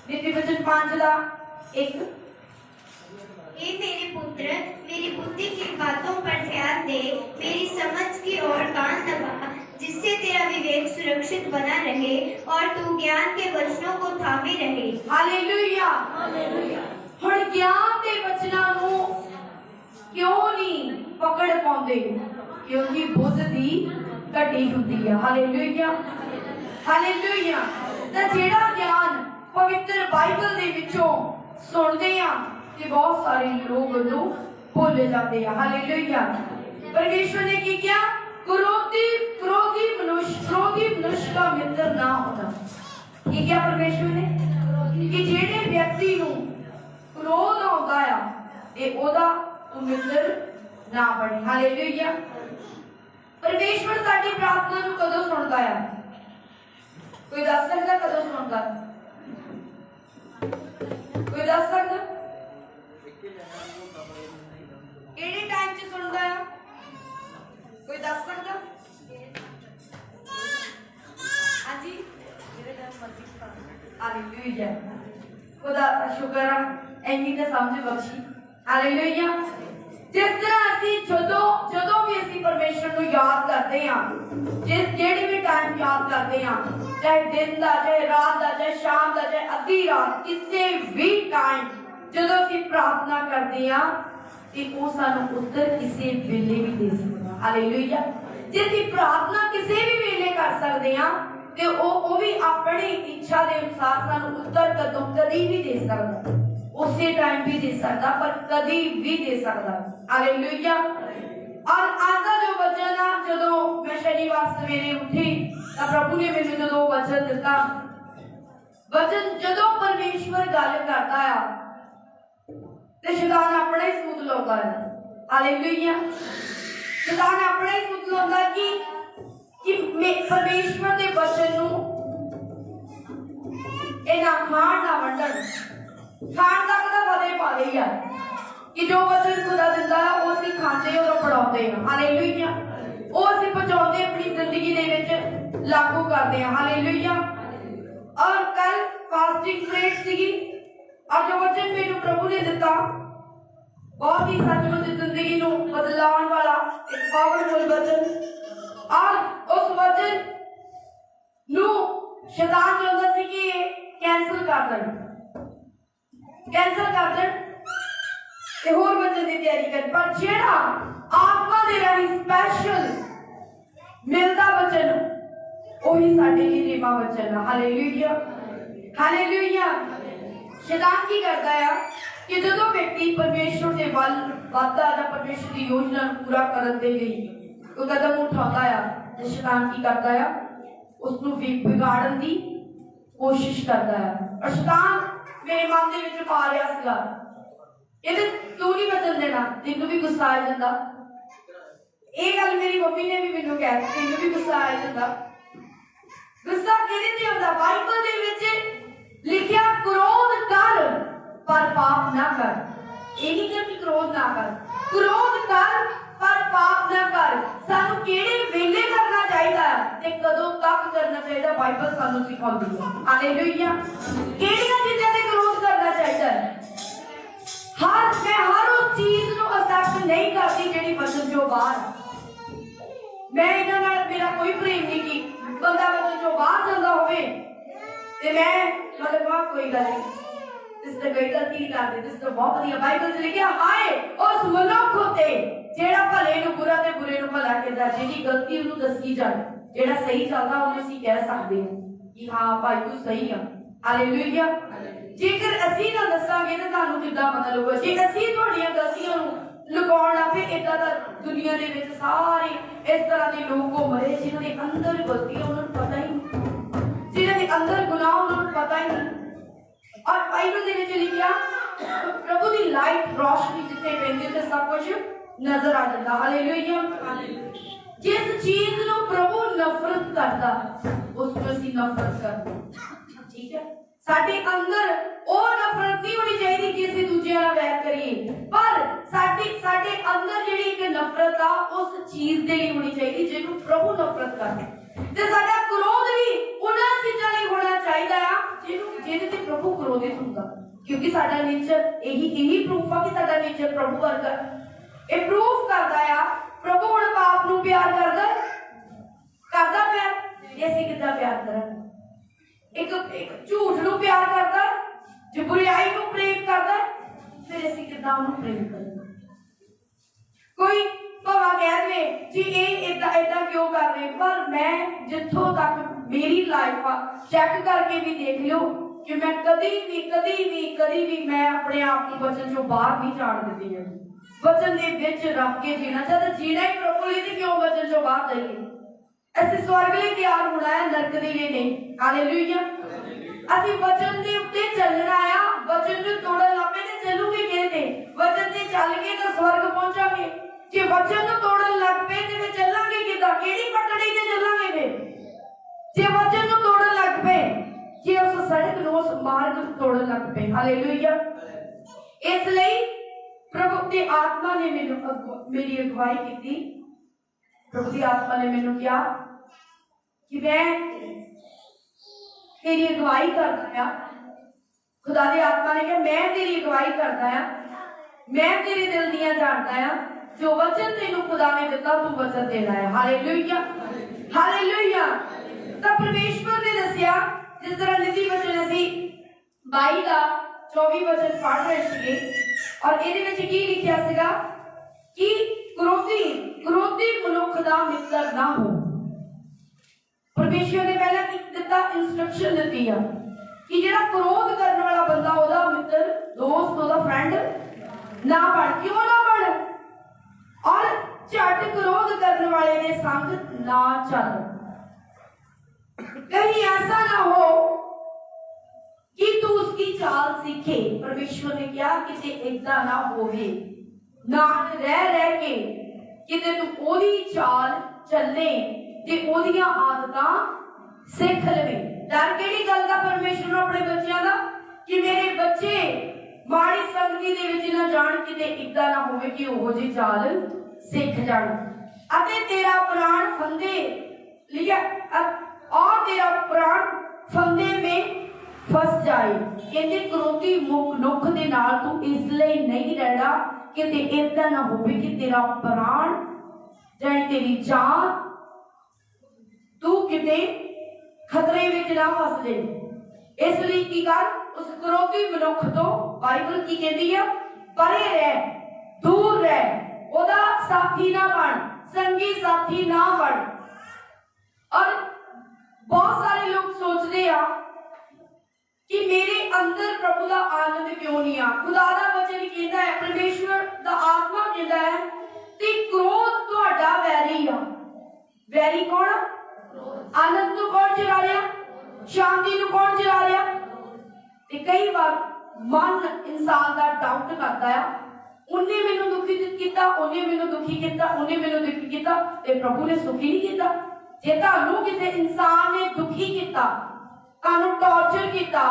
नीति वचन 5 का 1। हे मेरे पुत्र, मेरी बुद्धि की बातों पर ध्यान दे, मेरी समझ की ओर कान लगा, जिससे तेरा विवेक सुरक्षित बना रहे और तू ज्ञान के वचनों को थामे रहे। हालेलुया। हुण ज्ञान के वचनों नूं क्यों नहीं पकड़ पाउंदे? क्योंकि बुद्ध दी घटी हुंदी है। Hallelujah, hallelujah. तां जिहड़ा ज्ञान पवित्र बाइबल दे विचों सुनदे आ कि बहुत सारे लोग उन्हों भूल जाते हैं। हालेलुया। परमेश्वर ने की किया? क्रोधी मनुष्य का मित्र ना होना। की क्या परमेश्वर ने? कि जेड़े व्यक्ति नूं क्रोध आउंदा आ ते ओदा मित्र ना बने। हालेलुया। परमेश्वर साडी प्रार्थना नूं कदों सुनदा है? कोई दस सकदा कदों सुनदा? कोई दस सकदा? केड़े टाइम च सुनदा है? कोई दस सकदा? हां जी, मेरे जब मर्जी का। हालेलुया। खुदा दा शुक्र है एनी ते समझ बख्शी। हालेलुया। जिस तरह ਅਸੀਂ ਜਦੋਂ ਵੀ ਅਸੀਂ ਪਰਮੇਸ਼ਰ ਨੂੰ ਯਾਦ ਕਰਦੇ ਹਾਂ, ਜਿਹੜੀ ਵੀ ਟਾਈਮ ਯਾਦ ਕਰਦੇ ਹਾਂ, ਚਾਹੇ ਦਿਨ ਦਾ, ਚਾਹੇ ਰਾਤ ਦਾ, ਚਾਹੇ ਸ਼ਾਮ ਦਾ, ਚਾਹੇ ਅੱਧੀ ਰਾਤ, ਕਿਸੇ ਵੀ ਟਾਈਮ ਜਦੋਂ ਅਸੀਂ ਪ੍ਰਾਰਥਨਾ ਕਰਦੇ ਹਾਂ ਤੇ ਉਹ ਸਾਨੂੰ ਉੱਤਰ ਕਿਸੇ ਵੇਲੇ ਵੀ ਦੇ ਸਕਦਾ। ਹਾਲੇਲੂਇਆ। ਜੇ ਅਸੀਂ ਪ੍ਰਾਰਥਨਾ ਕਿਸੇ ਵੀ ਵੇਲੇ ਕਰ ਸਕਦੇ ਹਾਂ ਤੇ ਉਹ ਵੀ ਆਪਣੀ ਇੱਛਾ ਦੇ ਅਨੁਸਾਰ ਸਾਨੂੰ ਉੱਤਰ ਕਦੀ ਵੀ ਦੇ ਸਕਦਾ। उसी टाइम भी दे सकता, पर कभी भी दे सकता। हालेलुया। और आज का जो वचन है, जदों मैं शनिवार सवेरे उठी तो प्रभु ने मैंने जो वचन दिता, वचन जदों परमेश्वर गल करता है ते शैतान अपना ही सूत लाता है। हालेलुया। शैतान अपना ही सूत लाता कि परमेश्वर के वचन नूं ए ना खाण ना वंडण, खाण तक का पता ही पा गई है कि जो वचन खुदा दिंदा है वो ਅਸੀਂ ਖਾਂਦੇ और पढ़ाते हैं। हालेलुया। वो ਅਸੀਂ पहुंचाते अपनी जिंदगी दे विच लागू करते हैं। हालेलुया। और कल फास्टिंग प्रेयर सीगी और जो वचन मेनू प्रभु ने दिता बहुत ही सचमुच जिंदगी नू बदलाउण वाला एक पावरफुल वचन। और उस वचन नू शैतान चाहता सी कि कैंसल कर देना, कैंसल कर दे ते होर वचन की तैयारी कर। पर जेड़ा आत्मा दे राही स्पेशल मिलदा वचन ओही साडे लिए रेमा वचन है। Hallelujah, hallelujah. शैतान की करता है कि जदों व्यक्ति परमेश्वर के वल वधदा है, परमेश्वर की योजना पूरा करन दे लई कोई कदम उठाता है, तो शैतान की करता है उसनूं बिगाड़न की कोशिश करता है। और शैतान मेरे मन दे विच पा रिहा सीगा कहते तू नहीं वचन देना, तेनू भी गुस्सा आ जांदा। ये गल मेरी मम्मी ने भी मैनू कह दी, तेनू भी गुस्सा आ जांदा। गुस्सा किहदे ते आउंदा? बाइबल दे विच लिखिया क्रोध कर पर पाप ना कर। ये नहीं कि क्रोध ना कर, क्रोध कर पर पाप ना कर। सानू किहड़े वेले करना चाहिदा ते कदों तक करना चाहिदा, बाइबल सानू सिखाउंदी है। हालेलुया। किहड़ियां चीज़ां ते क्रोध करना चाहिदा है? मैं हर उस चीज नूं एक्सेप्ट नहीं करती जिहड़ी वचन चों बाहर। मैं इन्हां नाल मेरा कोई प्रेम नहीं कि बंदा वचन चों बाहर जांदा होवे ते मैं मतलब वाह कोई गल नहीं, इस ते कोई गलती नहीं करदे, इस ते बहुत वधिया बाइबल च लिखिया हाय उस मनुख उत्ते जेड़ा भले नूं बुरा ते बुरे नूं भला कहदा, जेहदी गलती उहनूं दसी जाए, जेड़ा सही चलदा उहनूं ਅਸੀਂ ਕਹਿ ਸਕਦੇ ਹਾਂ कि हां भाई तू सही आ। हालेलुया। जेकर ਅਸੀਂ ना दसांगे तो ਤੁਹਾਨੂੰ ਕਿੱਦਾਂ ਪਤਾ ਲੱਗੂਗਾ? ਜੇ ਅਸੀਂ ਤੁਹਾਡੀਆਂ ਗਲਤੀਆਂ ਨੂੰ ਲੁਕਾਉਣ ਲੱਗ ਪਏ, ਇਦਾਂ ਦਾ ਦੁਨੀਆ ਦੇ ਵਿੱਚ ਸਾਰੇ ਇਸ ਤਰ੍ਹਾਂ ਦੇ ਲੋਕ ਘੁੰਮ ਰਹੇ ਜਿਨ੍ਹਾਂ ਦੇ ਅੰਦਰ ਗਲਤੀਆਂ ਉਹਨਾਂ ਨੂੰ ਪਤਾ ਹੀ ਨਹੀਂ, ਜਿਨ੍ਹਾਂ ਦੇ ਅੰਦਰ ਗੁਨਾਹ ਉਹਨਾਂ ਨੂੰ ਪਤਾ ਹੀ ਨਹੀਂ। और बाइबल दे विच लिखिया प्रभु दी लाइट रोशनी जिथे पैंदी ते सब कुछ नजर आ जाता। हालेलुया। जिस चीज नु प्रभु नफरत करता उस ਨੂੰ ਅਸੀਂ नफरत करते। ठीक है, साडे अंदर ਉਹ ਨਫ਼ਰਤ ਨਹੀਂ ਹੋਣੀ ਚਾਹੀਦੀ ਕਿ ਅਸੀਂ ਦੂਜਿਆਂ ਨਾਲ ਵੈਰ ਕਰੀਏ, ਪਰ ਸਾਡੇ ਅੰਦਰ ਜਿਹੜੀ ਇੱਕ ਨਫ਼ਰਤ ਆ ਉਸ ਚੀਜ਼ ਦੇ ਲਈ ਹੋਣੀ ਚਾਹੀਦੀ ਜਿਹਨੂੰ ਪ੍ਰਭੂ ਨਫ਼ਰਤ ਕਰਦਾ। ਤੇ ਸਾਡਾ ਕ੍ਰੋਧ ਵੀ ਉਹਨਾਂ ਚੀਜ਼ਾਂ ਲਈ ਹੋਣਾ चाहिए आ ਜਿਹਦੇ ਤੇ ਪ੍ਰਭੂ ਕ੍ਰੋਧਿਤ ਹੁੰਦਾ, ਕਿਉਂਕਿ ਸਾਡਾ ਨੇਚਰ ਇਹੀ ਪ੍ਰੂਫ ਆ ਕਿ ਸਾਡਾ ਨੇਚਰ ਪ੍ਰਭੂ ਵਰਗਾ। ਇਹ ਪ੍ਰੂਫ ਕਰਦਾ ਆ ਪ੍ਰਭੂ ਹੁਣ ਪਾਪ ਨੂੰ ਪਿਆਰ ਕਰਦਾ ਪਿਆਰ, ਅਸੀਂ ਕਿੱਦਾਂ ਪਿਆਰ ਕਰਾਂਗੇ? ਇੱਕ ਝੂਠ ਨੂੰ ਪਿਆਰ ਕਰਦਾ, ਜੇ ਬੁਰਾਈ ਨੂੰ ਪ੍ਰੇਮ ਕਰਦਾ, ਫਿਰ ਅਸੀਂ ਕਿੱਦਾਂ ਉਹਨੂੰ ਪ੍ਰੇਮ ਕਰਾਂਗੇ? ਕੋਈ ਭਾਵੇਂ ਕਹਿ ਦੇ ਜੀ ਇਹ ਏਦਾਂ ਕਿਉਂ ਕਰ ਰਹੇ, ਪਰ ਮੈਂ ਜਿੱਥੋਂ ਤੱਕ ਮੇਰੀ ਲਾਈਫ ਆ ਚੈੱਕ ਕਰਕੇ ਵੀ ਦੇਖ ਲਿਓ ਕਿ ਮੈਂ ਕਦੀ ਵੀ ਮੈਂ ਆਪਣੇ ਆਪ ਨੂੰ ਵਚਨ ਚੋਂ ਬਾਹਰ ਨਹੀਂ ਜਾਣ ਦਿੱਤੀ ਹੈ। ਵਚਨ ਦੇ ਵਿੱਚ ਰੱਖ ਕੇ ਜੀਣਾ ਚਾਹਦਾ, ਜੀਣਾ ਹੀ ਪ੍ਰਭੂ ਲਈ ਤੇ ਕਿਉਂ ਵਚਨ ਚੋਂ ਬਾਹਰ ਜਾਈਏ? ਅਸੀਂ ਸਵਰਗ ਲਈ ਤਿਆਰ ਹੋਣਾ ਹੈ, ਨਰਕ ਦੇ ਲਈ ਨਹੀਂ। ਹਾਲੇਲੂਇਆ। ਅਸੀਂ ਵਚਨ ਦੇ ਉੱਤੇ ਚੱਲਣਾ ਆ, ਵਚਨ ਨੂੰ ਤੋੜਨ ਲੱਪੇ ਤੇ ਚੱਲੂਗੇ ਕਿਤੇ, ਵਚਨ ਤੇ ਚੱਲ ਕੇ ਤਾਂ ਸਵਰਗ ਪਹੁੰਚਾਂਗੇ। ਜੇ ਵਚਨ ਨੂੰ ਤੋੜਨ ਲੱਗ ਪਏ ਤੇ ਚੱਲਾਂਗੇ ਕਿੱਦਾਂ? ਕਿਹੜੀ ਪਟੜੀ ਤੇ ਚੱਲਾਂਗੇ ਫਿਰ? ਜੇ ਵਚਨ ਨੂੰ ਤੋੜਨ ਲੱਗ ਪਏ, ਜੇ ਉਸ ਸੜਕ ਨੂੰ ਉਸ ਮਾਰਗ ਨੂੰ ਤੋੜਨ ਲੱਗ ਪਏ। ਹਾਲੇਲੂਇਆ। ਇਸ ਲਈ ਪ੍ਰਭੂ ਦੀ ਆਤਮਾ ਨੇ ਮੇਰੀ ਅਗਵਾਈ ਕੀਤੀ। ਪ੍ਰਭੂ ਦੀ ਆਤਮਾ ਨੇ ਮੈਨੂੰ ਕਿਹਾ ਕਿ ਮੈਂ तेरी अगवाई करता है। खुदा दी आत्मा ने कहा मैं तेरी अगवाई करता है, मैं तेरे दिल दियां जानता है, जो वचन तेनू खुदा ने दिता तू वचन देना है। Hallelujah hallelujah. तब परमेश्वर ने दसिया जिस तरह निधि वचन असी 22 का 24 वचन पढ़ रहे थे और ਇਹਦੇ ਵਿੱਚ ਕੀ ਲਿਖਿਆ ਸੀਗਾ कि क्रोधी मनुख दा मित्र ना हो। परमेश्वर ने पहला की दिता इंस्ट्रक्शन दी है कि जेड़ा क्रोध करने वाला बंदा ओदा मित्र दोस्त ओदा फ्रेंड ना बन। क्यों ना बन? और झट क्रोध करने वाले दे संग ना चल। कहीं ऐसा ना हो कि तू उसकी चाल सीखे। परमेश्वर ने कहा कि इदा ना होवे, ना रह के किते तू ओदी चाल चले ते ओदियां आदतां सीख लवे। डर केड़ी गल दा परमेश्वर अपने बच्चों दा कि मेरे बच्चे माड़ी संगति दे विच ना जाण, किते इदा ना होवे कि ओहो जी चाल सीख जाण अते तेरा प्राण फंदे लिया और तेरा प्राण फंदे में फस जाए। कहते क्रोधी मनुख दे नाल तू इसलिए नहीं रहना किते इदा ना होवे कि तेरा प्राण जाने तेरी जान तू किते खतरे विच ना फस जाए। इसलिए की कर उस क्रोधी मनुख तो बाइबल की कहती है परे रह, दूर रह, ओदा साथी ना बन, संगी साथी ना बन। और बहुत सारे लोग सोचते हैं कि मेरे अंदर प्रभु का आनंद क्यों नहीं आ। खुदा दा वचन कहता है, परमेश्वर दा आत्मा कहता है कि क्रोध तुहाडा वैरी आ। वैरी कौन? आनंद नूं कौन चुरा लिया? शांति नूं कौन चुरा लिया? ते कई बार मन इंसान दा डाउट करता है, उन्हें मैनूं दुखी कीता, उन्हें मैनूं दुखी कीता, उन्हें मैनूं दुखी कीता ते प्रभु ने सुखी नहीं कीता। जे तुहानूं किसी इंसान ने दुखी कीता, तानू टॉर्चर किया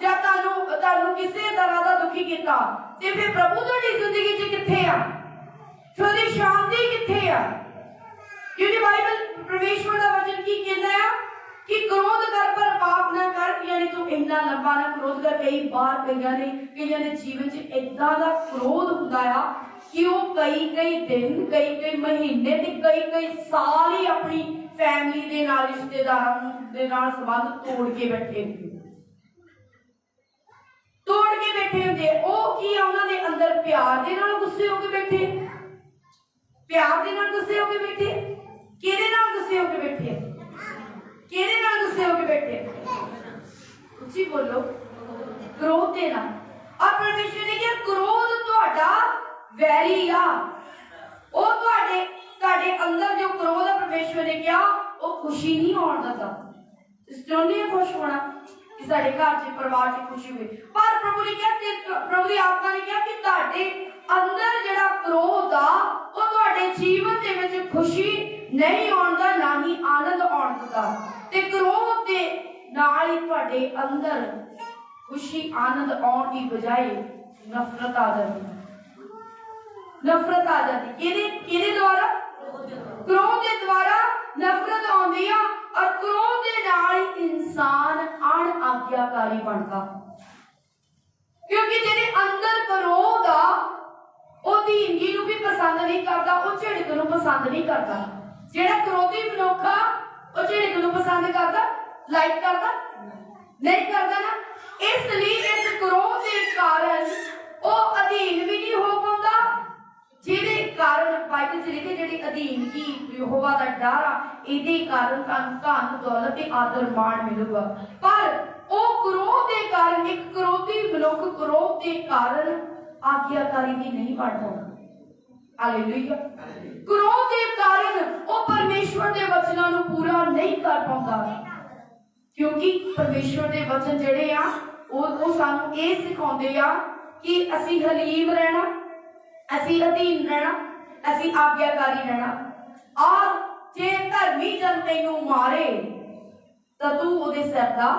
या तानू किसी तरह का दुखी किया ते फिर प्रभु तुहाडी जिंदगी च किथे आ? फिर ओदी शांति किथे आ? क्योंकि बाइबल परमेश्वर का वचन की कहता है कि क्रोध कर पर पाप ना कर। यानी तू इतना लंबा ना क्रोध कर। कई बार कईयां दे जीवन च इदां दा क्रोध हुंदा आ कि वो कई दिन कई महीने ते कई साल ही अपनी फैमिली दे नाल रिश्तेदारां दे नाल संबंध तोड़ के बैठे हुंदे। ओ की उन्हां दे अंदर प्यार दे नाल गुस्से होके बैठे, प्यार दे नाल गुस्से होके बैठे, किहदे नाल गुस्से होके बैठे, किहदे नाल गुस्से होके बैठे? उच्ची बोलो, क्रोध दे नाल। और परमेश्वर ने कहा क्रोध तुहाडा वैरी आ। ओ तुहाडे अंदर जो क्रोध है, परमेश्वर ने कहा वो खुशी नहीं आउण दिंदा। चाहुंदे हो खुश होना कि साडे घर च परिवार च खुशी होवे, पर प्रभु ने कहा कि प्रभु दी आत्मा ने कहा कि तुहाडे अंदर जिहड़ा क्रोध आ वो तुहाडे जीवन दे विच खुशी नहीं आउंदा, ना ही आनंद आउण दिंदा। ते क्रोध दे नाल ही तुहाडे अंदर खुशी आनंद आउण दी बजाय नफरत आ जाती। नफरत आ जाती किहदे द्वारा? क्रोध के द्वारा नफरत आउंदी आ। और क्रोध दे नाल इंसान अणआज्ञाकारी बनता, क्योंकि जेदे अंदर क्रोध आ वो दीनगी नूं भी पसंद नहीं करता, वो झिड़क नूं पसंद नहीं करता। जेड़ा क्रोधी मनुख आ वो झिड़क नूं पसंद करता, लाइक करता नहीं करता ना। इसलिए इस क्रोध के कारण वो अधीन भी नहीं हो पाता, जिहदे कारण बाइबल च लिखे जिहड़ी अधीन की यहोवा दा डर आ, इहदे कारण धन दौलत ते आदर मान मिलूगा। पर वो क्रोध के कारण, एक क्रोधी मनुख क्रोध के कारण आज्ञाकारी भी नहीं बन पाता। हालेलुया। क्रोध के कारण वो परमेश्वर के वचनों को पूरा नहीं कर पाता, क्योंकि परमेश्वर के वचन जिहड़े आ वो सानू ये सिखाउंदे आ कि असीं हलीम रहना, असीं अधीन रहना, असीं आज्ञाकारी रहना। और जे धर्मी जन तैनूं मारे तां तू उहदे सिर दा,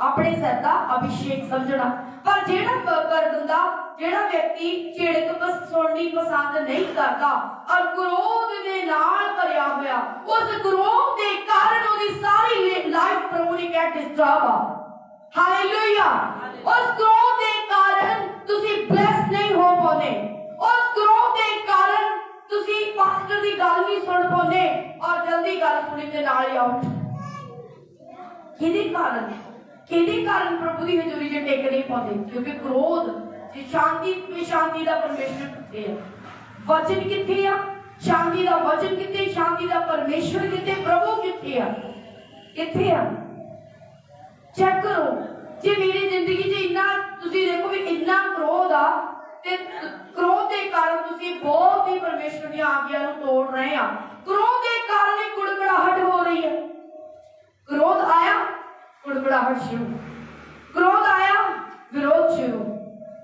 अपने सिर दा अभिषेक समझना। पर जेड़ा कर दिंदा, जेड़ा व्यक्ति झिड़क सुननी पसंद नहीं करता और क्रोध दे नाल भरिया होया, उस क्रोध के कारण उसकी सारी लाइफ प्रभु ने क्या डिस्टर्ब आ। हालेलुया। उस क्रोध के कारण तुसी ब्लेस नहीं हो पाते, उस क्रोध के कारण तुसी पास्टर की गल नहीं सुन पाते और जल्दी गल सुनी ते नाल ही आउट। किहदे कारण प्रभु की हजूरी च टेक नहीं पाते? क्योंकि क्रोध शांति दा परमेश्वर किथे है? वचन किथे आ? शांति दा वचन किथे? शांति दा परमेश्वर किथे? प्रभु किथे आ? किथे आ? चेक करो। जे मेरी जिंदगी च इन्ना तुसी देखो भी इन्ना क्रोध आ ते क्रोध के कारण तुसी बहुत ही परमेश्वर दी आज्ञा नूं तोड़ रहे आ। क्रोध के कारण ही कुड़कुड़ाहट हो रही है। क्रोध आया, कुड़कुड़ाहट शुरू। क्रोध आया, विरोध शुरू।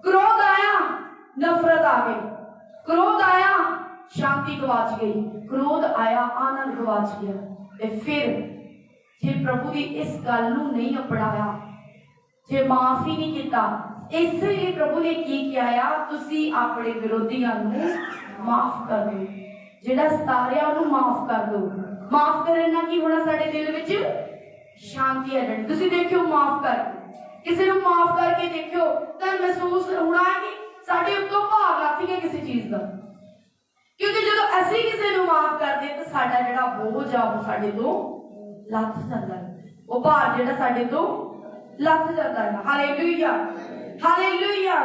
क्रोध आया, नफरत आ गई। क्रोध आया, शांति गवाच गई। क्रोध आया, आनंद गवाच गया। ते फिर जे प्रभु की इस गल नूं नहीं अपनाया, जे माफ ही नहीं किया, इसलिए प्रभु ने की किया, तुसी अपने विरोधियों नूं माफ कर दो, जिहड़ा सतारिया उहनूं माफ कर दो। माफ करने नाल की होना? साडे दिल विच शांति आ जाणी। तुसी देखियो, माफ कर किसी को माफ करके देखियो तो महसूस होना है कि साडे उत्तों भार लथ गया किसी चीज का। क्योंकि जो असीं किसी को माफ करते तो साडा जिहड़ा बोझ आ वो साडे तो लथ जांदा है, वो भार जिहड़ा साडे तो लथ जांदा है। Hallelujah, hallelujah.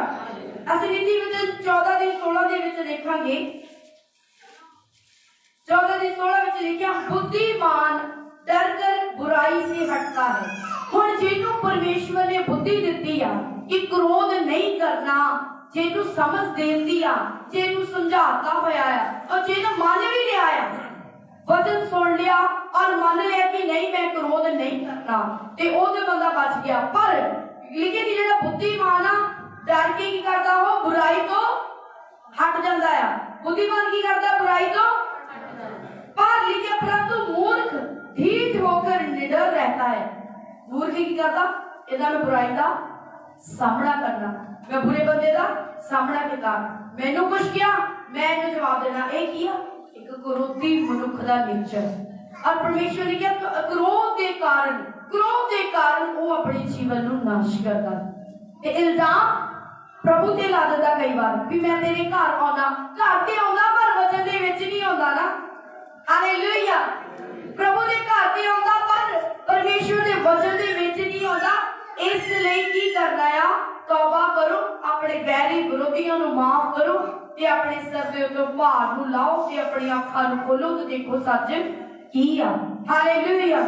असीं नीतिवचन 14 ਦੀ 16 ਦੇ ਵਿੱਚ ਦੇਖਾਂਗੇ। 14 ਦੀ 16 ਵਿੱਚ लिखिया, बुद्धिमान डर कर बुराई से हटता है। हुण जिन्हों परमेश्वर ने बुद्धि दी आ कि क्रोध नहीं करना, जिन्हों समझ देती आ, जिन्हों समझाता होया है और जिन्हों मान भी लिया है, वचन सुन लिया और मान लिया कि नहीं मैं क्रोध नहीं करना, ते ओदे बंदा बच गया। पर लिखे कि जेड़ा बुद्धिमान आ डर के की करता हो बुराई तो हट जाता है। बुद्धिमान की करता बुराई तो, पर लिखे परंतु मूर्ख ढीठ होकर निडर रहता है। मूर्ख की करता इन्हां बुराई का सामना करना। मैं बुरे बंदे का सामना किया, मैनू कुछ किया, मैं इन्हें जवाब देना। एक किया, एक क्रोधी मनुख का नेचर। और परमेश्वर ने कहा क्रोध के कारण वो अपने जीवन नूं नाश करता ते इल्जाम प्रभु ते ला दिंदा कई बार भी मैं तेरे घर आउंदा, घर ते आउंदा पर वचन दे विच नहीं आउंदा ना। हालेलुया। प्रभु दे घर ते आउंदा पर परमेश्वर दे वचन दे विच नहीं आउंदा। इसलिए की करना है? तौबा करो, अपने बैरी विरोधियों नूं माफ करो ते अपने सिर दे उत्ते भार नूं लाओ ते अपनी अखां नूं खोलो ते देखो सच की आ। हालेलुया।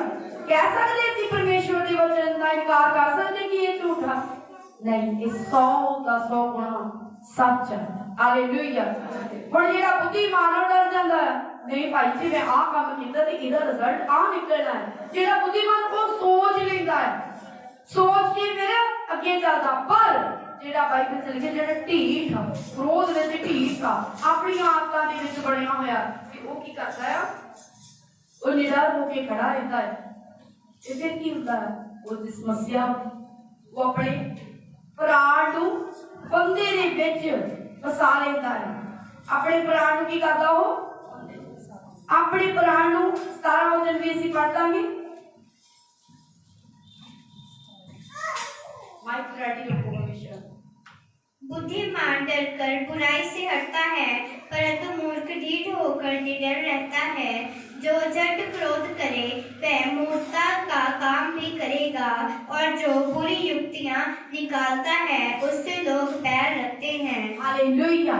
कह सकते सी परमेश्वर दे वचन दा इनकार कर सकते कि ये झूठा? नहीं, ये 100 का 100 गुणा सच है। हालेलुया। हुण जेड़ा बुद्धिमान डर जांदा है, नहीं भाई जी मैं आ काम कीता ते इहदा रिजल्ट आ निकलना है। जेड़ा बुद्धिमान वो सोच लेंदा है, सोच के फिर अगे चलदा। पर जेड़ा बाइबल च लिखिया जेड़ा ढीठ आ, क्रोध विच ढीठ आ, अपनी आदतां दे विच बणिया होया कि वो की करदा है? वो निडर होके खड़ा रहता है। इसे की होता है? वो जिस समस्या वो अपने प्राण नूं बंदे दे विच फसा लेता है। अपने प्राण नूं की करदा? वो अपने प्राण नूं 17 वचन भी असीं पढ़ लांगे। माइक रेडी रखो हमेशा। बुद्धिमान डरकर बुराई से हटता है, परंतु मूर्ख ढीठ होकर निडर रहता है। जो झट क्रोध करे वह मूर्खता का काम भी करेगा, और जो बुरी युक्तियां निकालता है उससे लोग बैर रखते हैं। हालेलुया।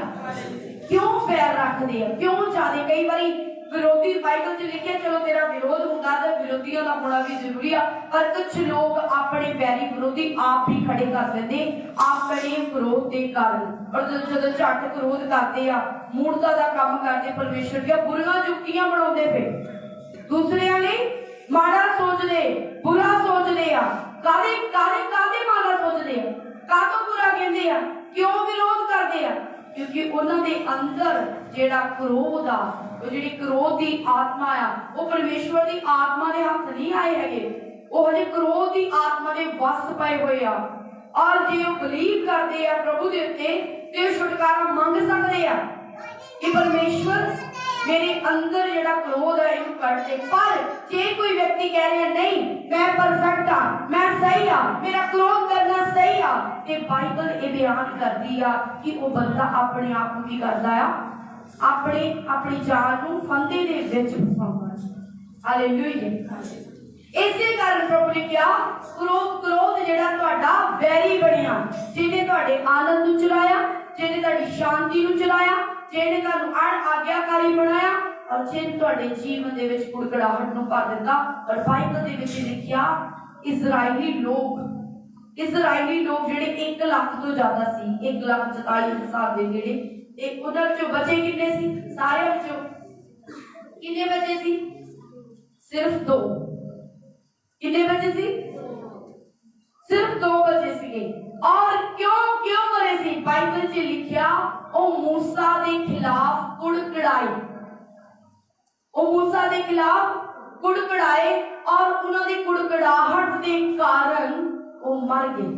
क्यों बैर रखते हैं? क्यों चाहते? कई बारी विरोधी बाइबल च लिखिया चलो तेरा विरोध होगा तो विरोधियों का होना भी जरूरी है, पर कुछ लोग अपने बैरी विरोधी आप ही खड़े कर देते अपने विरोध के कारण। और जो झट विरोध करते आ मूर्खता का काम करते परमेश्वर दी बुरियां युक्तियां बनाते फिर दूसरिया ने माड़ा सोचते बुरा सोचते आ। कादे कादे कादे माड़ा सोचते आ, कादों बुरा कहते आ, क्यों विरोध करते आ? क्योंकि उन्होंने अंदर जेड़ा क्रोध आ वो जिहड़ी क्रोध की आत्मा आ वो परमेश्वर की आत्मा के हाथ नहीं आए है, वो हजे क्रोध की आत्मा के वस पाए हुए आ। और जे वो बिलीव करते आ प्रभु दे उत्ते ते वो छुटकारा मंग सकते आ कि परमेश्वर मेरे अंदर जेड़ा क्रोध है इनू कट दे। पर जे कोई व्यक्ति कह रहा है नहीं मैं परफेक्ट हाँ, मैं सही हाँ, मेरा क्रोध करना सही हाँ, ते बाइबल ये बयान करती आ कि वो बंदा अपने आप को की करता है, अपने अपनी जान को फंदे दे विच फसाउंदा। हालेलुया। इसे कारण प्रभु ने कहा क्रोध क्रोध जेड़ा तुहाडा वैरी बनिया, जिन्हें तुहाडे आनंद नूं चुराया, जिन्हें तुहाडी शांति नूं चुराया, जिन्हें तुहानूं अण आग्याकारी बनाया और जिन्हें तुहाडे जीवन दे विच कुड़कड़ाहट नूं भर दिता। और बाइबल दे विच लिखिया इजराइली लोग जेड़े 1 लाख तो ज्यादा सी, 1,44,000 दे जेड़े एक उधर जो बचे कितने सी? सारे जो कितने बचे सी? सिर्फ 2। कितने बचे सी? सिर्फ 2 बचे सी। और क्यों क्यों मरे सी? बाइबल च लिखिया ओ मूसा दे खिलाफ कुड़कड़ाए, ओ मूसा दे खिलाफ कुड़कड़ाए और उन्हां दी कुड़कड़ाहट दे कारण वो मर गए।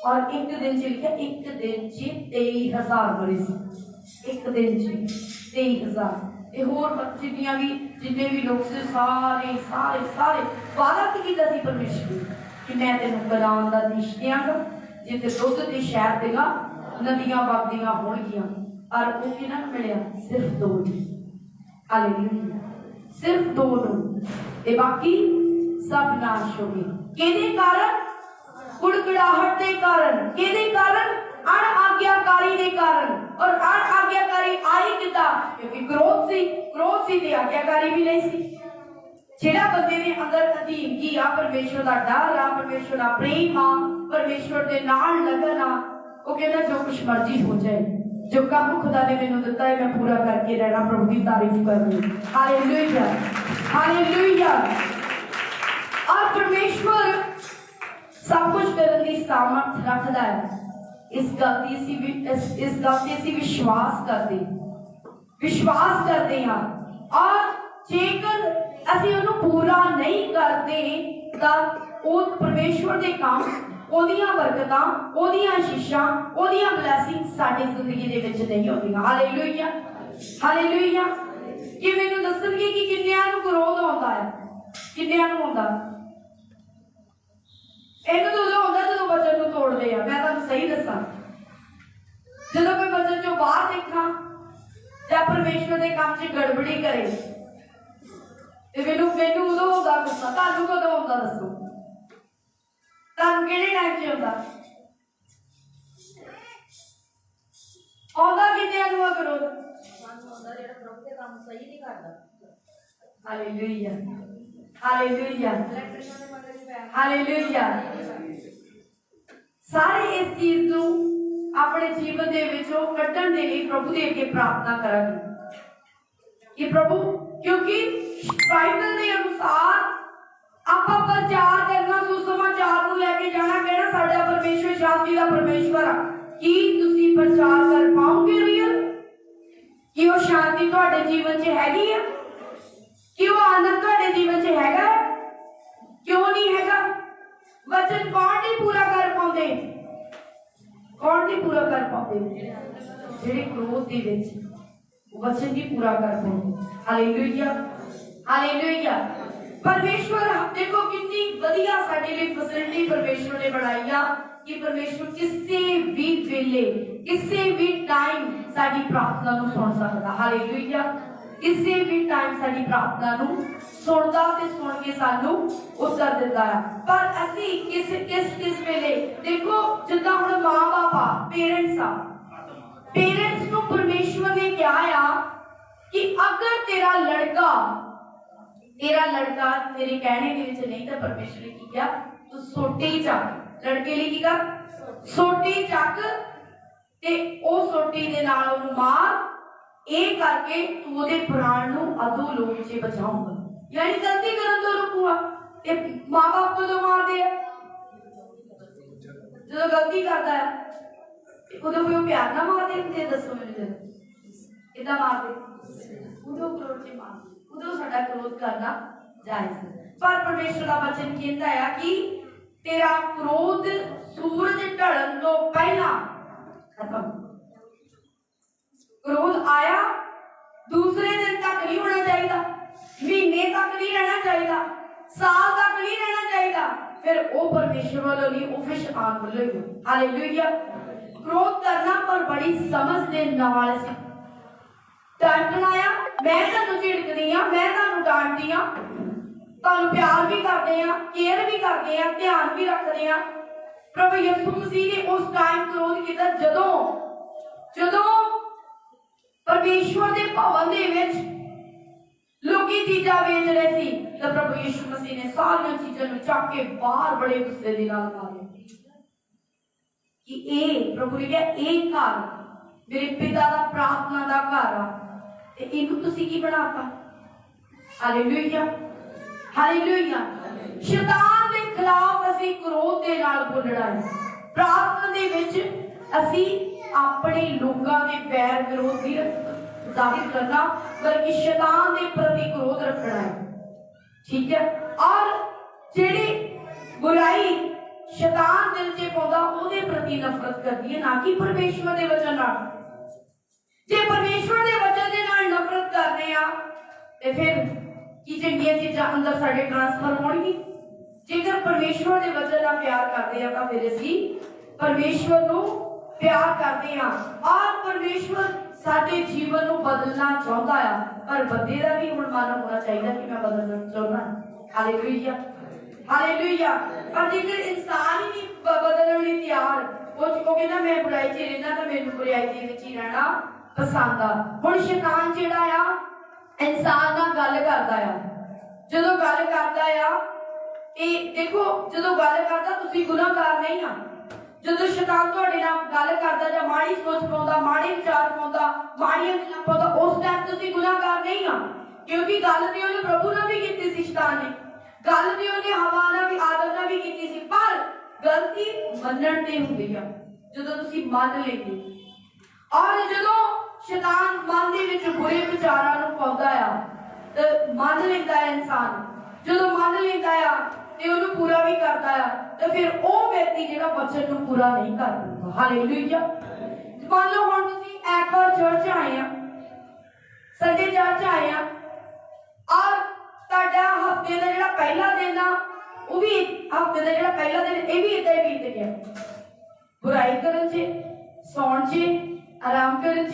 और एक दिन च लिखिया एक दिन च 23,000 मरे सी। एक दिन च 23,000। ये होर जिन्नियां भी जिन्ने भी लोग से सारे सारे सारे वादा कीता सी परमेश्वर कि मैं तेनों कनान दा देश देंगा जिथे दुध ते शहद देगा नदियां वगदियां होणगियां। पर वो किन्हां नूं मिलिया? सिर्फ 2 ने। हालेलुया। सिर्फ 2 नूं ते बाकी सब नाश हो गए। किहदे कारण? कुड़कड़ाहट के कारण। किहदे कारण? अण आज्ञाकारी के कारण। और अण आज्ञाकारी आई किदा? क्योंकि क्रोध सी ते आज्ञाकारी भी नहीं सी। जेड़ा बंदे ने अंदर अधीन की आ परमेश्वर का डर आ, परमेश्वर का प्रेम आ, परमेश्वर के नाल लगन आ, वो कहना जो कुछ मर्जी हो जाए, जो काम खुदा ने मैनू दिता है मैं पूरा करके रहना, प्रभु की तारीफ करनी। Hallelujah hallelujah. और परमेश्वर सब कुछ करने की सामर्थ रखता है। इस गलती से विश्वास करते हैं। और जेकर ਅਸੀਂ ਉਹਨੂੰ ਪੂਰਾ ਨਹੀਂ ਕਰਦੇ ਤਾਂ ਉਹ ਪਰਮੇਸ਼ਵਰ ਦੇ ਕੰਮ, ਉਹਦੀਆਂ ਬਰਕਤਾਂ, ਉਹਦੀਆਂ ਆਸ਼ੀਸ਼ਾਂ, ਉਹਦੀਆਂ ਬਲੇਸਿੰਗ ਸਾਡੀ ਜ਼ਿੰਦਗੀ ਦੇ ਵਿੱਚ ਨਹੀਂ ਹੁੰਦੀਆਂ। Hallelujah hallelujah. ਕਿ ਮੈਨੂੰ ਦੱਸਣਗੇ ਕਿ ਕਿੰਨਿਆਂ ਨੂੰ ਵਿਰੋਧ ਆਉਂਦਾ ਹੈ? ਕਿੰਨਿਆਂ ਨੂੰ ਆਉਂਦਾ? ਇਹਨੂੰ ਤਾਂ ਉਦੋਂ ਆਉਂਦਾ ਜਦੋਂ ਵਚਨ ਨੂੰ ਤੋੜਦੇ ਆ। ਮੈਂ ਤੁਹਾਨੂੰ ਸਹੀ ਦੱਸਾਂ, ਜਦੋਂ ਕੋਈ ਵਚਨ ਚੋਂ ਬਾਹਰ ਦੇਖਾਂ ਜਾਂ ਪਰਮੇਸ਼ਵਰ ਦੇ ਕੰਮ 'ਚ ਗੜਬੜੀ ਕਰੇ ਮੈਨੂੰ ਉਦੋਂ ਹੁੰਦਾ ਗੁੱਸਾ। ਤੁਹਾਨੂੰ ਕਦੋਂ ਆਉਂਦਾ ਦੱਸੋ? ਤੁਹਾਨੂੰ ਕਿਹੜੇ ਟਾਈਮ 'ਚ ਆਉਂਦਾ? ਆਉਂਦਾ ਕਿੰਨਿਆਂ ਨੂੰ ਆ ਵਿਰੋਧ? ਸਾਨੂੰ ਆਉਂਦਾ ਜਿਹੜਾ ਪ੍ਰਭੂ ਦੇ ਕੰਮ ਸਹੀ ਨਹੀਂ ਕਰਦਾ। Hallelujah hallelujah hallelujah. ਸਾਰੇ ਇਸ ਚੀਜ਼ ਨੂੰ ਆਪਣੇ ਜੀਵਨ ਦੇ ਵਿੱਚੋਂ ਕੱਢਣ ਦੇ ਲਈ ਪ੍ਰਭੂ ਦੇ ਅੱਗੇ ਪ੍ਰਾਰਥਨਾ ਕਰਾਂਗੇ ਕਿ ਪ੍ਰਭੂ, क्योंकि बाइबल के अनुसार आप प्रचार करना, सुसमाचार को लेके जाना, कहना साडा परमेश्वर शांति का परमेश्वर है। कि तुसी प्रचार कर पाओगे रियल? कि वो शांति तुहाडे जीवन च हैगी है? कि वो आनंद तुहाडे जीवन च हैगा? क्यों नहीं हैगा? वचन कौन नहीं पूरा कर पाते? कौन नहीं पूरा कर पाते? जेड़े क्रोध दे विच वचन भी पूरा कर पाते। Hallelujah hallelujah. परमेश्वर देखो कितनी वधिया साडे लिए फैसिलिटी परमेश्वर ने बनाई आ कि परमेश्वर किसी भी वेले किसी भी टाइम साडी प्रार्थना नूं सुन सकदा। हालेलुया। किसी भी टाइम साडी प्रार्थना नूं सुनदा ते सुन के सानू उत्तर दिंदा है। पर असी किस वेले देखो जिद्दां हुण मां बाप आ पेरेंट्स नूं परमेश्वर ने कहा कि अगर तेरा लड़का तेरे कहने के विच नहीं तो परमेश्वर ने की किया तू सोटी चक लड़के लिए की कर सोटी चक ते ओ सोटी दे नाल ओनू मार ए करके तू ओदे प्राण नू अधो लोक च बचाऊंगा। यानी गलती करन तो रुकूगा। ते मां बाप को तो मार दे जो गलती करता है उदो कोई प्यार ना मार दे ते दसो मेरे किदा मार दे उदो क्रोध से मार उदो साडा क्रोध करना जायज है। पर परमेश्वर का वचन कहता है कि तेरा क्रोध सूरज ढलण तो पहला खत्म। क्रोध आया दूसरे दिन तक नहीं होना चाहिए, महीने तक नहीं रहना चाहिए, साल तक नहीं रहना चाहिए। फिर वो परमेश्वर वालों नहीं वो फिर शैतान वालों ही। हालेलुया। क्रोध करना पर बड़ी समझ दे नाल सी डांटना आ। मैं तुहानू झिड़कदी आ, मैं तुहानू डांटदी आ, तुहानू प्यार भी करदे आ, केयर भी करदे आ, ध्यान भी रखदे आ। प्रभु यीशु मसीह ने उस टाइम क्रोध किया जदों परमेश्वर के भवन दे विच लोकी चीज़ां बेच रहे सी तो प्रभु यीशु मसीह ने सारी चीज़ों को चक के बाहर बड़े गुस्से दे नाल मारे कि ए प्रभु ने कहा ए घर मेरे पिता दा प्रार्थना दा घर आ ते इनू तुसीं की बनाता। हालेलुया। हालेलुया। शैतान के खिलाफ असी क्रोध के नाल बोलना है। प्रार्थना दे विच असी अपने लोगों के बैर विरोध नहीं जाहिर करना बल्कि शैतान के प्रति क्रोध रखना है। ठीक है। और जेड़ी बुराई शैतान दिल च पाउंदा ओदे प्रति नफरत करदी है, ना कि परमेश्वर के वचन नाल। जे परमेश्वर के वचन दे नाल नफरत करने आ ते फिर की चंगियां चीज़ां अंदर साडे ट्रांसफर होणगी। जेकर परमेश्वर के वचन नाल प्यार करते हैं तो फिर असी परमेश्वर नूं प्यार करते हैं और परमेश्वर साडे जीवन नूं बदलना चाहता है। पर बंदे का भी हुण मन होना चाहिए कि मैं बदलना चाहता। हालेलुया। हालेलुया। पर जेकर इंसान ही नहीं बदलने लई तैयार वो कहना मैं बुराई च रहना तो मैनूं बुराई दे विच ही रहना पसंद आ। हुण शैतान जिहड़ा आ इंसान नाल गल करदा आ, जदों गल करदा आ ते देखो जदों गल करदा तुसीं गुनाहगार नहीं आ। जदों शैतान तुहाडे नाल गल करदा जां माड़ी सोच पाउंदा, माड़े विचार पाउंदा, माड़ियां गल्लां पाउंदा उस टाइम तुसीं गुनाहगार नहीं आ। क्योंकि गल ते उहने प्रभु नाल भी कीती सी, शैतान ने गल ते उहने हवा नाल भी आदम नाल भी कीती सी। पर गलती मनण ते हुंदी आ जदों तुसीं मन लैंदे। और जदों शैतान मन दे विच बुरे विचारां नूं पाउंदा आ ते मन लैंदा है इंसान, जदों मन लैंदा आ ते ओनू पूरा भी करता है तो फिर वो व्यक्ति जिहड़ा वचन नूं पूरा नहीं कर पाता। हालेलुया। मान लो हुण तुसीं ऐतवार चर्च आए आ, संडे चर्च आए आ और तुहाडा हफ्ते दा जिहड़ा पहला दिन आ वो भी हफ्ते दा जिहड़ा पहला दिन ये भी इदां ही बीत गया बुराई करन च, सौण च, आराम करन च,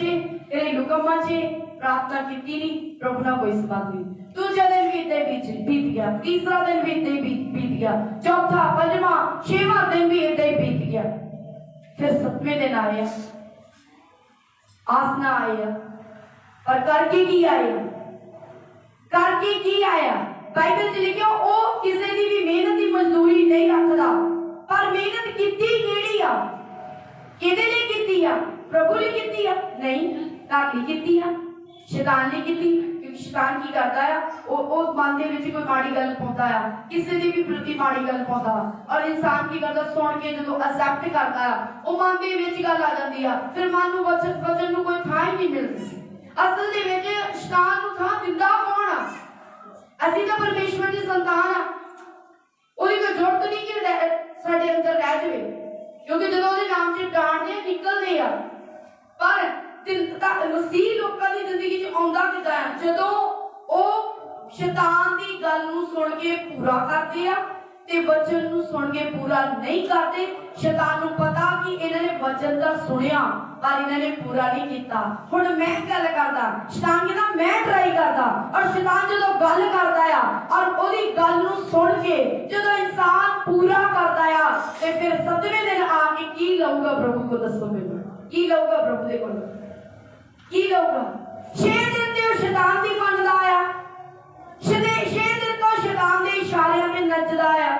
घरेलू कम्मां च, प्रार्थना कीती नहीं, प्रभु नाल कोई संबंध नहीं। दूसरा दिन भी इदां बीत गया, तीसरा दिन भी इदां बीत गया, चौथा, पंजवां, छेवां दिन भी इदां ही बीत गया। फिर सतवें दिन आया, आसना आया, पर करके की आया? करके की आया? बाइबल च लिखिया ओ किसी दी भी मेहनत की मजदूरी नहीं रखदा। पर मेहनत कीती किहड़ी आ? किहदे लई कीती आ? प्रभु ने कीती आ? नहीं, घर लई कीती आ, शैतान ने कीती। क्योंकि शैतान की करता है वो मन दे विच कोई माड़ी गल पाउंदा है, किसी दी भी प्रति माड़ी गल पाउंदा और इंसान की करदा सुन के जदों एक्सेप्ट करता है वो मन दे विच गल आ जांदी है। फिर मन नूं वचन नूं कोई थां ही नहीं मिलदी। असल दे विच शैतान नूं थां दिंदा कौन आ? असीं तां परमेश्वर दी संतान आ। ओदी कोई जरूरत नहीं कि साडे अंदर रह जावे, क्योंकि जदों ओदे नाम च डांडदे निकलदे आ। पर मसीह लोकां दी जिंदगी च आउंदा किदां है? जदों ओ शैतान दी गल नूं सुन के पूरा करदे आ ते वचन नूं सुन के पूरा नहीं करते, शैतान नूं पता कि इन्हां ने वचन दा सुनिया पर इन्हां ने पूरा नहीं किया। हुण मैं गल करदा, शैतान कहदा मैं ट्राई करदा, और शैतान जदों गल करदा आ और ओदी गल नूं सुन के जदों इंसान पूरा करदा आ ते फिर 7वें दिन आके की लऊगा प्रभु को, दसो मैनूं की लऊगा प्रभु दे कोल, की लऊगा? 6 दिन ते शैतान दी मनदा आ, 6 दिन तो शैतान दे इशारियां ते नचदा आ,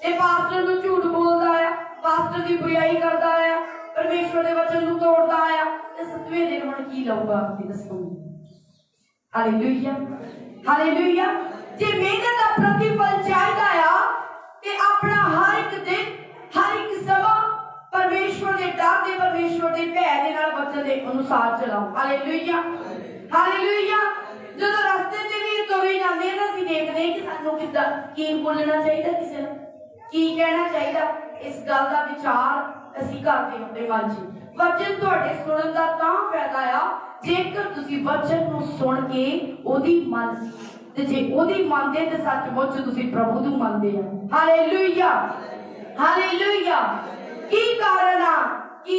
ते पास्टर नूं झूठ बोलदा आ, पास्टर दी बुराई करदा आ, परमेश्वर दे वचन नूं तोड़दा आ, ते 7वें दिन हुण की लऊगा आपे दसो? Hallelujah, hallelujah. जे मेहनत दा प्रतिफल चाहीदा आ ते अपना हर एक दिन, हर एक समा परमेश्वर दे डर दे, परमेश्वर दे भय दे नाल वचन दे अनुसार चलाओ। Hallelujah, hallelujah. जदों रस्ते ते भी तुरे जांदे ना, असीं देखदे कि सानूं किद्दां की बोलना चाहिदा, किसे नूं की कहना चाहिदा, इस गल दा विचार असीं करदे हुंदे मन च। वचन तुहाडे सुणन दा तां फायदा आ जेकर तुसीं वचन नूं सुण के ओदी मन ते जे ओदी मनदे ते सचमुच तुसीं प्रभु नूं मनदे आ। Hallelujah, hallelujah. की कारण आ कि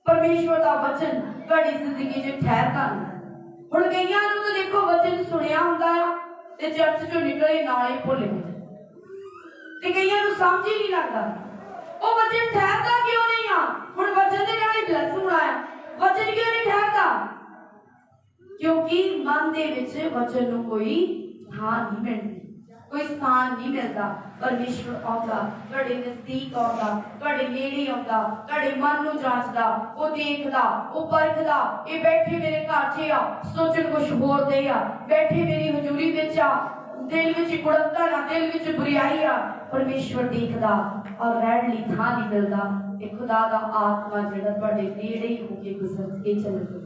परमेश्वर दा वचन तुहाडी जिंदगी च ठहरदा नहीं? हुण कईयां नूं तां देखो वचन सुणिया हुंदा आ ते चर्च चों निकले नाले भुल गए, ते कईयां नूं समझ ही नहीं लगदा ਉਹ वचन ठहरदा क्यों नहीं आ। हुण वचन दे नाल ब्लैस होना है, वचन क्यों नहीं ठहरदा? क्योंकि मन दे विच वचन नूं कोई स्थान नहीं मिलदी, कोई स्थान नहीं मिलता। परमेश्वर आउंदा, तुहाडे नजदीक आउंदा, तुहाडे नेड़े आउंदा, तुहाडे मन नूं जांचदा, ਉਹ देखदा, ਉਹ परखदा। ਇਹ बैठे मेरे घर च आ, सोचण कुछ होर दे आ, बैठे मेरी हजूरी विच आ, दिल विच गुणवत्ता ना, दिल विच बुराई आ। परमेश्वर देखदा और रहण लई थां नहीं मिलदा। ते खुदा दा आत्मा जिहड़ा तुहाडे नेड़े ही होके गुजर के चलदा।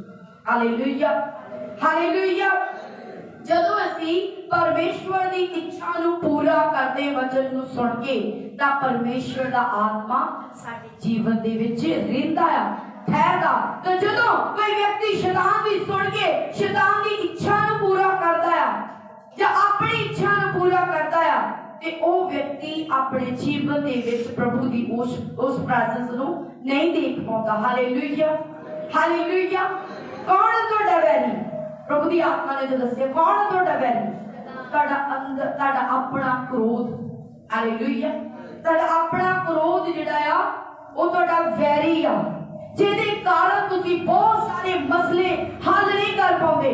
Hallelujah, hallelujah. जदों असीं परमेश्वर दी इच्छा नूं पूरा करदे वचन नूं सुण के, तां परमेश्वर दा आत्मा साडे जीवन दे विच रहिंदा आ, ठहरदा। ते जदों कोई व्यक्ति शैतान दी सुण के शैतान दी इच्छा नूं पूरा करदा आ जां अपनी इच्छा नूं पूरा करदा आ, ते ਉਹ व्यक्ति अपने जीवन दे विच प्रभु दी उस प्रेजेंस नूं नहीं देख पाਉਂਦਾ। Hallelujah, hallelujah. कौन है ਤੁਹਾਡਾ ਵੈਰੀ? प्रभु दी आत्मा ने जो दस्सिया कौन है ਤੁਹਾਡਾ ਵੈਰੀ? ਤੁਹਾਡਾ अंदर, ਤੁਹਾਡਾ अपना क्रोध। हालेलुया। ਤੁਹਾਡਾ अपना क्रोध ਜਿਹੜਾ ਆ ਉਹ ਤੁਹਾਡਾ ਵੈਰੀ ਆ, ਜਿਹਦੇ ਕਾਰਨ ਤੁਸੀਂ ਬਹੁਤ ਸਾਰੇ ਮਸਲੇ ਹੱਲ ਨਹੀਂ ਕਰ ਪਾਉਂਦੇ,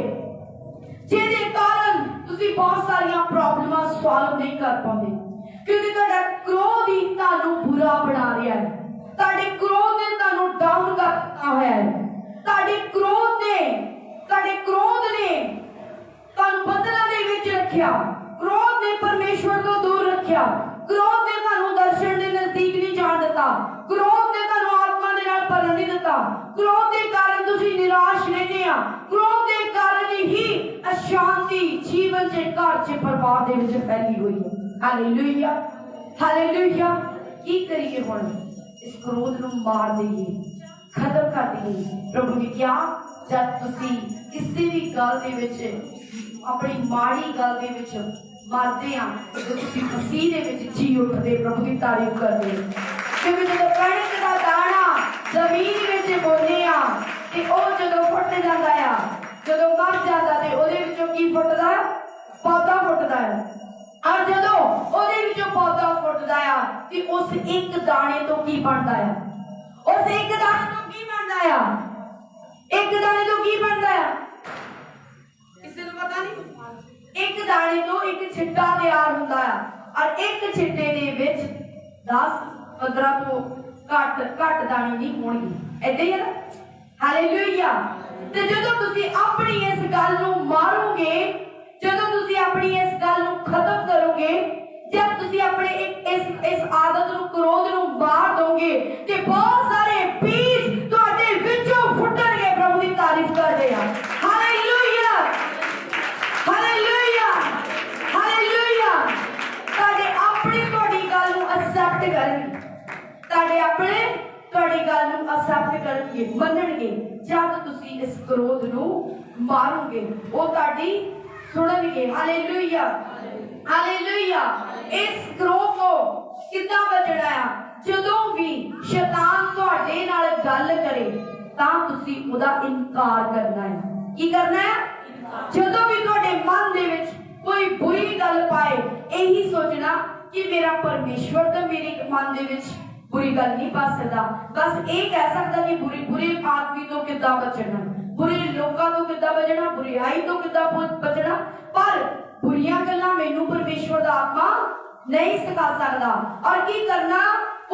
ਜਿਹਦੇ ਕਾਰਨ ਤੁਸੀਂ ਬਹੁਤ ਸਾਰੀਆਂ ਪ੍ਰੋਬਲਮਾਂ ਸੋਲਵ ਨਹੀਂ ਕਰ ਪਾਉਂਦੇ, ਕਿਉਂਕਿ ਤੁਹਾਡਾ ਕ੍ਰੋਧ ਹੀ ਤੁਹਾਨੂੰ ਬੁਰਾ ਬਣਾ ਰਿਹਾ ਹੈ। ਤੁਹਾਡੇ ਕ੍ਰੋਧ ਨੇ ਤੁਹਾਨੂੰ ਡਾਊਨ ਕਰ ਦਿੱਤਾ ਹੋਇਆ ਹੈ। ਤੁਹਾਡੇ ਕ੍ਰੋਧ ਨੇ ਤੁਹਾਨੂੰ ਬੰਧਨਾਂ ਦੇ ਵਿੱਚ ਰੱਖਿਆ। ਕ੍ਰੋਧ ਨੇ ਪਰਮੇਸ਼ਵਰ ਤੋਂ ਦੂਰ ਰੱਖਿਆ। ਕ੍ਰੋਧ ਨੇ ਤੁਹਾਨੂੰ ਦਰਸ਼ਨ ਦੇ ਨਜ਼ਦੀਕ ਨਹੀਂ ਜਾਣ ਦਿੱਤਾ। ਕ੍ਰੋਧ ਨੇ ਤੁਹਾਨੂੰ ਆਤਮਾ ਦੇ ਨਾਲ ਭਰਨ ਨਹੀਂ ਦਿੱਤਾ। ਕ੍ਰੋਧ ਦੇ ਕਾਰਨ ਤੁਸੀਂ ਨਿਰਾਸ਼ ਰਹਿੰਦੇ ਆ। ਕ੍ਰੋਧ ਦੇ ਕਾਰਨ ਹੀ ਅਸ਼ਾਂਤੀ ਜੀਵਨ ਦੇ ਘਰ 'ਚ ਪਰਿਵਾਰ ਦੇ ਵਿੱਚ ਫੈਲੀ ਹੋਈ ਹੈ। Hallelujah, hallelujah. ਕੀ ਕਰੀਏ ਹੁਣ? ਇਸ ਕ੍ਰੋਧ ਨੂੰ ਮਾਰ ਦਈਏ, ਖਤਮ ਕਰ ਦਈਏ। ਪ੍ਰਭੂ ਨੇ ਕਿਹਾ ਜਦ ਤੁਸੀਂ ਕਿਸੇ ਵੀ ਗੱਲ ਦੇ ਵਿੱਚ, ਆਪਣੀ ਮਾੜੀ ਗੱਲ ਦੇ ਵਿੱਚ ਮਰਦੇ ਆ, ਤੇ ਤੁਸੀਂ ਮਸੀਹ ਦੇ ਵਿੱਚ ਜੀ ਉੱਠਦੇ, ਪ੍ਰਭੂ ਦੀ ਤਾਰੀਫ ਕਰਦੇ। ਕਿਉਂਕਿ ਜਦੋਂ ਕਣਕ ਦਾ ਦਾਣਾ ਜ਼ਮੀਨ ਵਿੱਚ ਬੋਲੇ ਆ ਤੇ ਉਹ ਜਦੋਂ ਫੁੱਟ ਜਾਂਦਾ ਆ, ਜਦੋਂ ਮਰ ਜਾਂਦਾ ਤੇ ਉਹਦੇ ਵਿੱਚੋਂ ਕੀ ਫੁੱਟਦਾ? ਪੌਦਾ ਫੁੱਟਦਾ ਹੈ। ਔਰ ਜਦੋਂ ਉਹਦੇ ਵਿੱਚੋਂ ਪੌਦਾ ਫੁੱਟਦਾ ਆ ਤੇ ਉਸ ਇੱਕ ਦਾਣੇ ਤੋਂ ਕੀ ਬਣਦਾ ਆ? ਉਸ ਇੱਕ ਦਾਣੇ ਤੋਂ ਕੀ ਬਣਦਾ ਆ? ਇੱਕ ਦਾਣੇ ਤੋਂ ਕੀ ਬਣਦਾ ਆ? ਕਿਸੇ ਨੂੰ ਪਤਾ ਨਹੀਂ? ਇੱਕ ਦਾਣੇ ਤੋਂ ਇੱਕ ਛਿੱਟਾ ਤਿਆਰ ਹੁੰਦਾ ਆ, ਔਰ ਇੱਕ ਛਿੱਟੇ ਦੇ ਵਿੱਚ 10-15 ਤੋਂ ਘੱਟ ਦਾਣੇ ਨਹੀਂ ਹੋਣਗੇ। ਏਦਾਂ ਹੀ ਹੈ ਨਾ? ਹਾਲੇਲੂਇਆ। ਤੇ ਜਦੋਂ ਤੁਸੀਂ ਆਪਣੀ ਇਸ ਗੱਲ ਨੂੰ ਮਾਰੋਗੇ, ਜਦੋਂ ਤੁਸੀਂ ਆਪਣੀ ਇਸ ਗੱਲ ਨੂੰ ਖਤਮ ਕਰੋਗੇ, ਜਦ ਤੁਸੀਂ ਆਪਣੇ ਇਸ ਆਦਤ ਨੂੰ, ਕ੍ਰੋਧ ਨੂੰ ਮਾਰ ਦੋਗੇ, ਤੇ ਬਹੁਤ ਸਾਰੇ ਬੀਜ ਤੁਹਾਡੇ ਵਿੱਚੋਂ ਫੁੱਟਣਗੇ। ਪ੍ਰਭੂ ਦੀ ਤਾਰੀਫ ਕਰਦੇ ਆ। Hallelujah, hallelujah, hallelujah. ਤੁਹਾਡੇ ਆਪਣੇ ਤੁਹਾਡੀ ਗੱਲ ਨੂੰ ਅਸੈਪਟ ਕਰਨਗੇ, ਤੁਹਾਡੇ ਆਪਣੇ ਤੁਹਾਡੀ ਗੱਲ ਨੂੰ ਅਸੈਪਟ ਕਰਨਗੇ, ਮੰਨਣਗੇ। ਜਦ ਤੁਸੀਂ ਇਸ ਕ੍ਰੋਧ ਨੂੰ ਮਾਰੋਗੇ, ਉਹ ਤੁਹਾਡੀ ਸੁਣਨਗੇ। ਹਾਲੇਲੂਇਆ। हालेलुया। इस क्रोध को कितना बचना है? ਜਦੋਂ भी शैतान ਤੁਹਾਡੇ ਨਾਲ ਗੱਲ ਕਰੇ ਤਾਂ ਤੁਸੀਂ ਉਹਦਾ ਇਨਕਾਰ ਕਰਨਾ ਹੈ। ਕੀ ਕਰਨਾ ਹੈ? ਜਦੋਂ ਵੀ ਤੁਹਾਡੇ ਮਨ ਦੇ ਵਿੱਚ ਕੋਈ ਬੁਰੀ ਗੱਲ ਪਾਏ, ਇਹੀ ਸੋਚਣਾ ਕਿ ਮੇਰਾ ਪਰਮੇਸ਼ਵਰ ਤਾਂ ਮੇਰੇ ਮਨ ਦੇ ਵਿੱਚ बुरी गल नहीं पा सकता, बस ये कह सकता कि बुरे आदमी तो कितना बचना, बुरे लोगों तो कितना बचना, बुराई तो कितना बचना। पर बुरियां गल्लां मैनू परमेश्वर दा आत्मा नहीं सिखा सकता। और की करना?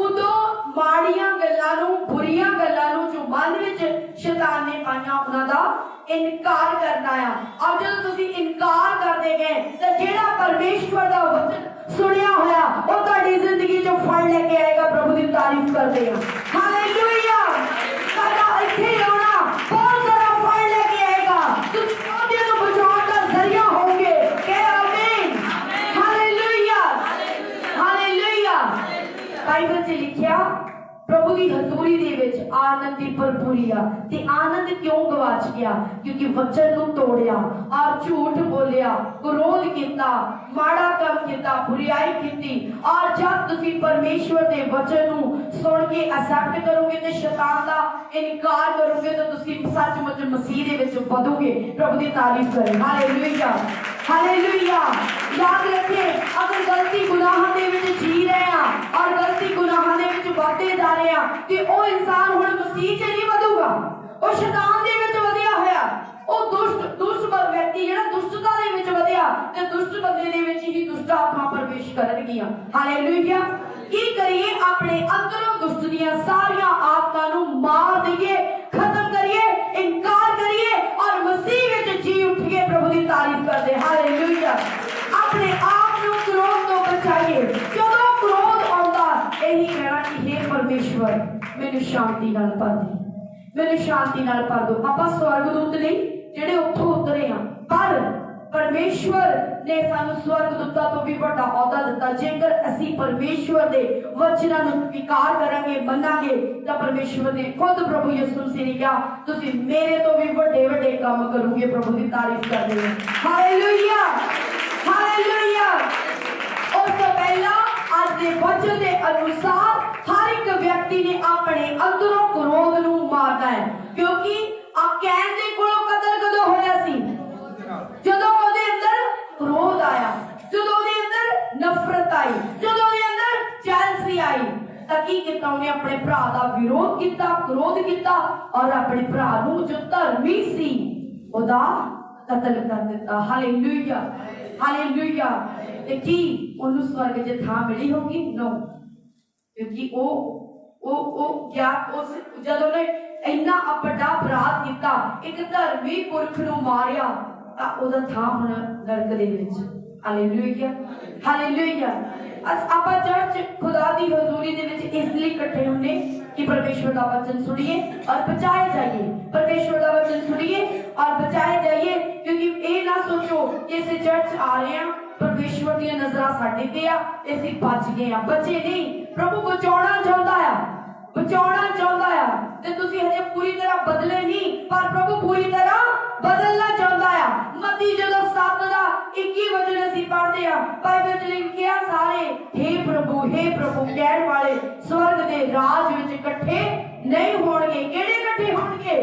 उदों माड़ियां गल्लां नूं, बुरियां गल्लां नूं जो मन विच शैतान ने पाईयां उन्हां दा इनकार करना है। और जब तुसीं इनकार करदे गए तो जेड़ा परमेश्वर दा वचन सुनिया होया वो तुहाडी जिंदगी चों फल लेके आएगा। प्रभु दी तारीफ करदे हां। हालेलुया। साडा इत्थे आउणा बहुत सारा फल लेके आएगा। तुसीं सारे नूं बचाउण दा जरिया होगे। कह आमीन। हालेलुया। हालेलुया। बाइबल च लिखिया प्रभु की हजूरी दे विच आनंद की भरपूरी आ। ते आनंद क्यों गवाच गया? क्योंकि वचन नूं तोड़िया और झूठ बोलिया, क्रोध किया, माड़ा काम किया, बुराई की। और जब तुसीं परमेश्वर के वचन नूं सुन के एक्सेप्ट करोगे ते शैतान दा इनकार करोगे तो तुसीं सचमुच मसीह दे विच वधोगे। प्रभु की तारीफ करें। हालेलुया। हालेलुया। याद रखे, अगर गलती गुनाहां दे विच जी रहे हैं और गलती गुनाहां दे विच वाधे जा रहे हैं कि वो इंसान हुण मसीह च नहीं वधूगा, वो शैतान दे विच वधिया होया। वो दुष्ट व्यक्ति जेड़ा दुष्टता दे विच वधिया ते दुष्ट बंदे दे विच ही दुष्ट आत्मा प्रवेश करनगियां। हालेलुया। की करिए? अपने अंदरों दुष्ट दियां सारियां आत्मा नूं मार दईए, खत्म करिए, इनकार करिए और मसीह विच जी उठिए। प्रभु दी तारीफ करदे। हालेलुया। अपने आप नूं क्रोध तो बचाइए। जदों क्रोध आउंदा यही कहना कि हे परमेश्वर मैनूं शांति नाल भर दे, मैनूं शांति नाल भर दो। आपां स्वर्गदूत नहीं जेड़े उत्थों उतरे हां, पर परमेश्वर ने सानू स्वर्गदूतां तो भी बड़ा अहदा दिता। जेकर असी परमेश्वर दे वचनां नूं स्वीकार करांगे, मनांगे तां परमेश्वर ने खुद प्रभु यीशु मसीह ने कहा तुसीं मेरे तो भी बड़े बड़े काम करोगे। प्रभु की तारीफ करदे हां। हालेलुया। हालेलुया। उस तो पहला आज दे वचन दे अनुसार हर एक व्यक्ति ने अपने अंदरों क्रोध नूं मारना है। क्योंकि कैन दे कोलों कतल कदों होया सी? जदों ओदे अंदर क्रोध आया, जदों ओदे अंदर नफरत आई, जदों ओदे अंदर जेलसी आई, तां की कीता? उन्हें अपने भरा दा विरोध कीता, क्रोध कीता और अपने भरा नूं जो धर्मी सी ओदा कतल कर दिता। हालेलुया। हालेलुया। ते की ओनू स्वर्ग च थां मिली होगी? नो। क्योंकि ओ क्या उस जदों ने इन्ना बड़ा अपराध किया, एक धर्मी पुरख नूं मारिया, तां ओदा थां हुण नरक दे विच। हालेलुया। हालेलुया। आपां चर्च खुदा दी हजूरी दे विच इसलिए इकट्ठे होने कि परमेश्वर दा वचन सुनिए और बचाए जाइए। परमेश्वर दा वचन सुनिए और बचाए जाइए। क्योंकि ये ना सोचो कि इस चर्च आ रहे हैं परमेश्वर दी नजरां साडे ते आ, असीं बच गए आ। बचे नहीं। प्रभु बचाउणा चाहुंदा आ, बचाउणा चाहुंदा आ ते तुसीं हजे पूरी तरह बदले नहीं, पर प्रभु पूरी तरह बदलना चाहुंदा आ। मत्ती जदों 7:21 वचन असीं पढ़दे आ, बाइबल च लिखिया सारे हे प्रभु कहण वाले स्वर्ग दे राज विच इकट्ठे नहीं होणगे। किहड़े इकट्ठे होणगे?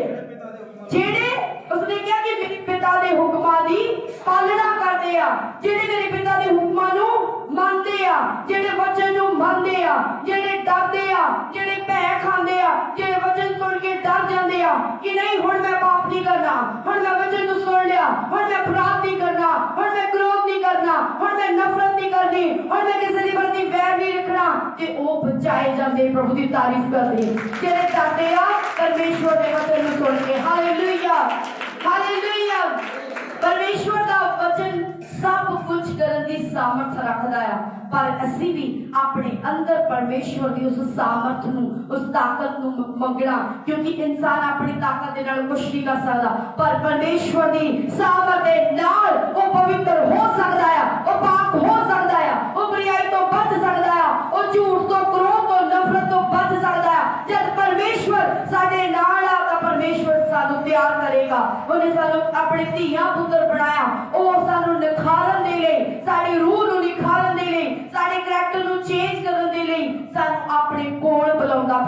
जेड़े उसने कहा कि मेरे पिता दे हुक्मां दी पालना करदे आ, जेड़े मेरे पिता दे हुक्मां नूं मनदे आ, जेड़े वचन नूं मनदे आ, जेड़े डरदे आ, जेड़े भै खांदे आ, जेड़े वचन सुन के डर जांदे आ कि नहीं हुण मैं पाप नहीं करना, हुण मैं वचन नूं सुन लिया, हुण मैं अपराध नहीं करना, हुण मैं क्रोध नहीं करना, हुण मैं नफरत नहीं करनी, हुण मैं किसी दी प्रति वैर नहीं रखना, ते ओ बचाए जांदे। प्रभु दी तारीफ करदे जेड़े डरदे आ परमेश्वर दे वचन नूं सुन के। हालेलुया। हालेलुया। परमेश्वर दा वचन सब कुछ करन दी सामर्थ रखदा है, पर असीं भी अपने अंदर परमेश्वर दी उस सामर्थ नूं, उस ताकत नूं मंगना। क्योंकि इंसान अपनी ताकत दे नाल कुछ नहीं कर सकदा, पर परमेश्वर दी सामर्थ दे नाल वो पवित्र हो सकदा है, वो पाक हो सकदा है, वो बुराई तो बच सकदा है, वो झूठ तो, क्रोध तो, नफरत तो बच सकदा है। जब परमेश्वर साडे नाल आ तां परमेश्वर सानू तैयार करेगा। ਬਣਾਵੇਗਾ। ਉਹਨੇ ਸਾਨੂੰ ਆਪਣੇ ਧੀਆਂ ਪੁੱਤਰ ਬਣਾਇਆ, ਉਹ ਸਾਨੂੰ ਨਿਖਾਰਨ ਦੇ ਲਈ, ਸਾਡੀ ਰੂਹ ਨੂੰ ਨਿਖਾਰਨ ਦੇ ਲਈ, ਸਾਡੇ ਕਰੈਕਟਰ ਨੂੰ ਚੇਂਜ ਕਰਨ ਦੇ ਲਈ ਸਾਨੂੰ ਆਪਣੇ ਕੋਲ ਬੁਲਾਉਂਦਾ।